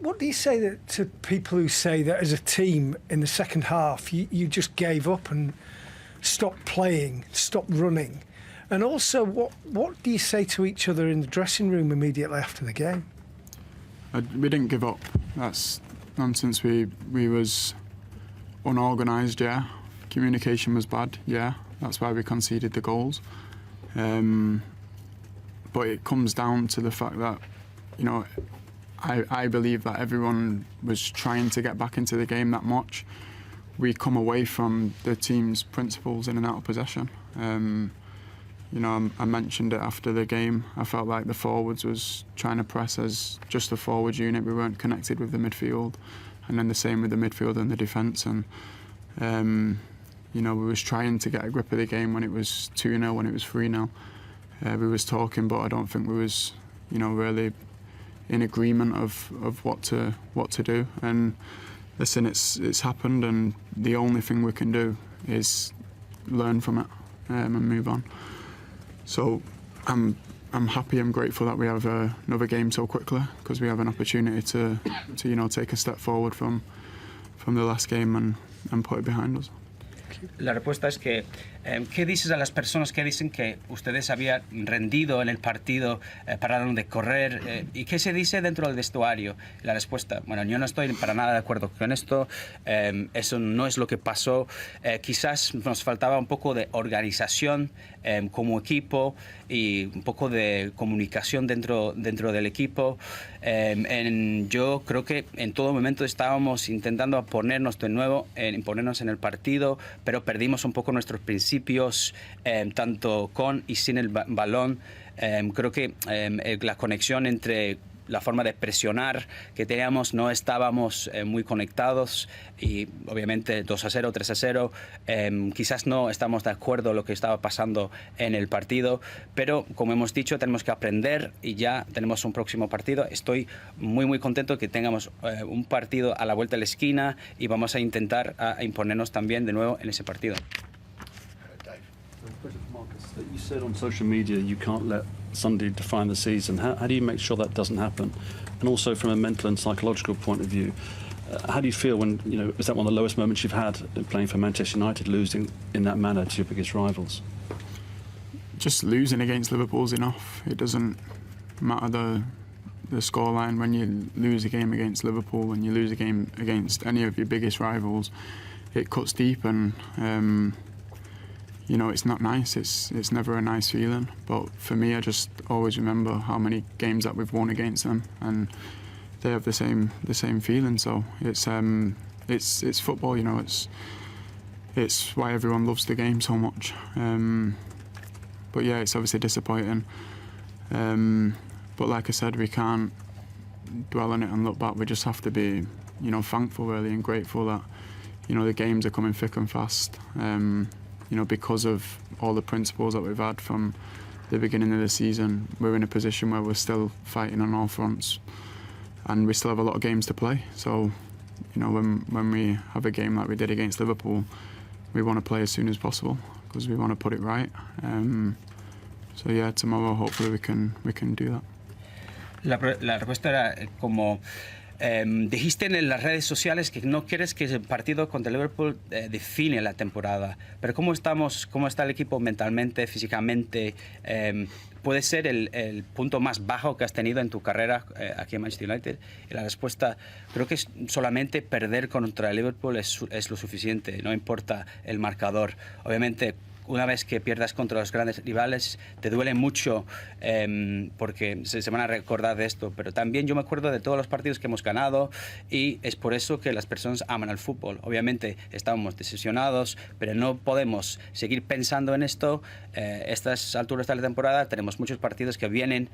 What do you say to people who say that as a team in the second half you just gave up and stopped playing, stopped running? And also, what do you say to each other in the dressing room immediately after the game? We didn't give up. That's nonsense. We was unorganised, yeah. Communication was bad, yeah. That's why we conceded the goals. But it comes down to the fact that, you know, I believe that everyone was trying to get back into the game that much. We come away from the team's principles in and out of possession. You know, I mentioned it after the game. I felt like the forwards was trying to press as just a forward unit. We weren't connected with the midfield, and then the same with the midfield and the defence. And you know, we was trying to get a grip of the game when it was 2-0, when it was 3-0. We was talking, but I don't think we was, you know, really in agreement of what to do. And listen, it's happened, and the only thing we can do is learn from it and move on. So I'm happy, I'm grateful that we have another game so quickly, because we have an opportunity to you know, take a step forward from the last game and put it behind us. La respuesta es que, ¿qué dices a las personas que dicen que ustedes habían rendido en el partido, pararon de correr? ¿Y qué se dice dentro del vestuario? La respuesta, bueno, yo no estoy para nada de acuerdo con esto. Eso no es lo que pasó. Quizás nos faltaba un poco de organización como equipo y un poco de comunicación dentro del equipo. Yo creo que en todo momento estábamos intentando ponernos de nuevo, ponernos en el partido, pero perdimos un poco nuestros principios, tanto con y sin el balón. Creo que la conexión entre la forma de presionar que teníamos, no estábamos muy conectados, y obviamente 2-0, 3-0, quizás no estamos de acuerdo con lo que estaba pasando en el partido, pero como hemos dicho, tenemos que aprender y ya tenemos un próximo partido. Estoy muy contento que tengamos un partido a la vuelta de la esquina y vamos a intentar imponernos también de nuevo en ese partido. You said on social media you can't let Sunday define the season. How do you make sure that doesn't happen? And also from a mental and psychological point of view, how do you feel when, you know, is that one of the lowest moments you've had playing for Manchester United, losing in that manner to your biggest rivals? Just losing against Liverpool's enough. It doesn't matter the scoreline. When you lose a game against Liverpool, when you lose a game against any of your biggest rivals, it cuts deep, and you know, it's not nice. It's never a nice feeling. But for me, I just always remember how many games that we've won against them, and they have the same feeling. So it's football, you know. It's why everyone loves the game so much. But yeah, it's obviously disappointing. But like I said, we can't dwell on it and look back. We just have to be, you know, thankful really and grateful that, you know, the games are coming thick and fast. You know, because of all the principles that we've had from the beginning of the season, we're in a position where we're still fighting on all fronts, and we still have a lot of games to play. So, you know, when we have a game like we did against Liverpool, we want to play as soon as possible because we want to put it right. So yeah, tomorrow hopefully we can do that. La respuesta era como dijiste en las redes sociales que no quieres que el partido contra Liverpool define la temporada, pero ¿cómo está el equipo mentalmente, físicamente? ¿Puede ser el punto más bajo que has tenido en tu carrera aquí en Manchester United? Y la respuesta, creo que solamente perder contra Liverpool es lo suficiente, no importa el marcador. Obviamente, una vez que pierdas contra los grandes rivales, te duele mucho porque se van a recordar de esto. Pero también yo me acuerdo de todos los partidos que hemos ganado, y es por eso que las personas aman al fútbol. Obviamente estábamos decepcionados, pero no podemos seguir pensando en esto. Estas alturas de la temporada tenemos muchos partidos que vienen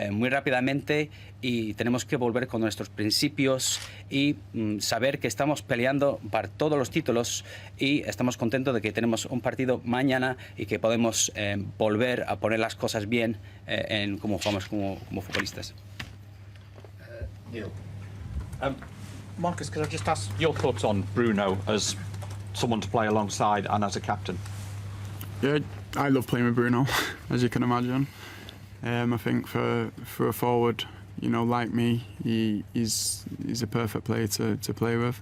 muy rápidamente, y tenemos que volver con nuestros principios y saber que estamos peleando para todos los títulos, y estamos contentos de que tenemos un partido mañana y que podemos volver a poner las cosas bien en cómo jugamos como futbolistas. Neil. Marcus, could I just ask your thoughts on Bruno as someone to play alongside and as a captain? Yeah, I love playing with Bruno, as you can imagine. I think for a forward, you know, like me, he's a perfect player to play with.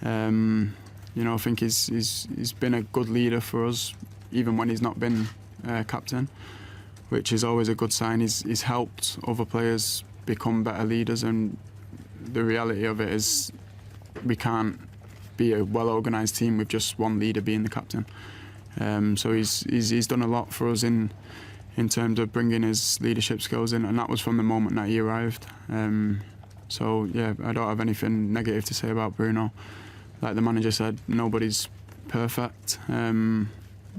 You know, I think he's been a good leader for us, even when he's not been captain, which is always a good sign. He's helped other players become better leaders, and the reality of it is we can't be a well-organised team with just one leader being the captain. So he's done a lot for us in terms of bringing his leadership skills in, and that was from the moment that he arrived. So yeah, I don't have anything negative to say about Bruno. Like the manager said, nobody's perfect. You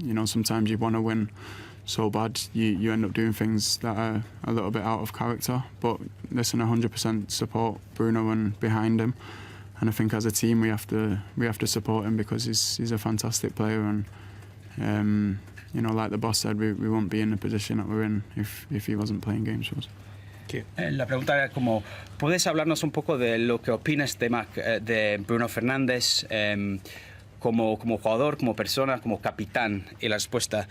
know, sometimes you want to win so bad you end up doing things that are a little bit out of character. But listen, 100% support Bruno and behind him. And I think as a team we have to support him because he's a fantastic player, and you know, like the boss said, we wouldn't be in the position that we're in if he wasn't playing games for us. La pregunta era como, ¿puedes hablarnos un poco de lo que opinas de Bruno Fernández como jugador, como persona, como capitán? Y la respuesta,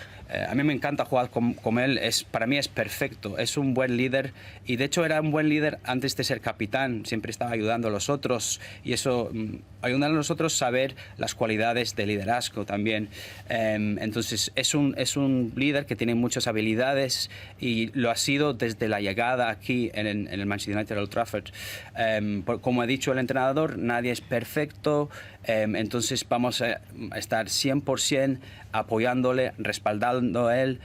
a mí me encanta jugar con él, para mí es perfecto, es un buen líder, y de hecho era un buen líder antes de ser capitán, siempre estaba ayudando a los otros, y eso ayuda a nosotros a saber las cualidades de liderazgo también. Entonces es un líder que tiene muchas habilidades y lo ha sido desde la llegada aquí en el Manchester United Old Trafford. Como ha dicho el entrenador, nadie es perfecto, entonces vamos a estar 100% apoyándole, respaldando a él,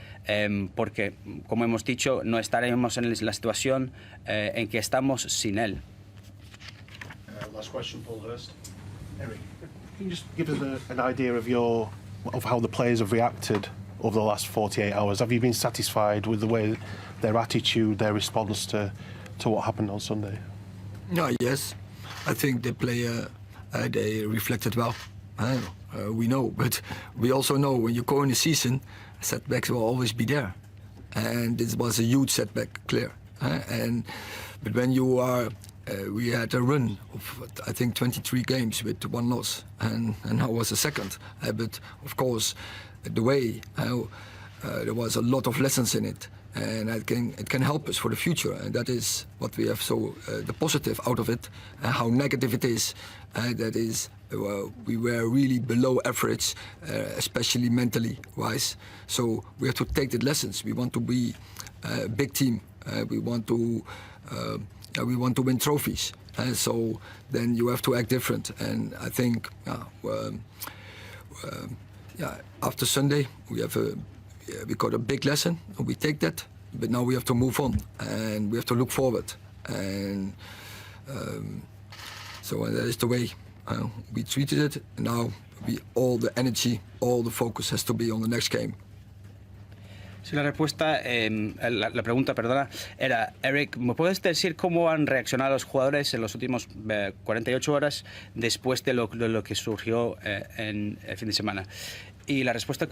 porque como hemos dicho, no estaremos en la situación en que estamos sin él. Last question, Paul Hurst. Erik, can you just give us an idea of how the players have reacted over the last 48 hours? Have you been satisfied with the way, their attitude, their response to what happened on Sunday? Yes, I think the player they reflected well. We know, but we also know when you go in the season, setbacks will always be there, and this was a huge setback, clear. But when you are, we had a run of I think 23 games with one loss, and I was a second. But of course, the way there was a lot of lessons in it, and it can help us for the future, and that is what we have. So the positive out of it, how negative it is, that is. We were really below average, especially mentally wise. So we have to take the lessons. We want to be a big team. We want to win trophies. So then you have to act different. And I think, after Sunday we got a big lesson. And we take that, but now we have to move on and we have to look forward. And so that is the way. We treated it, and now all the energy, all the focus has to be on the next game. Sí, la respuesta, la pregunta, perdona, era, Erik, ¿me puedes decir cómo han reaccionado los jugadores en los últimos 48 horas después de lo que surgió en el fin de semana? Y la respuesta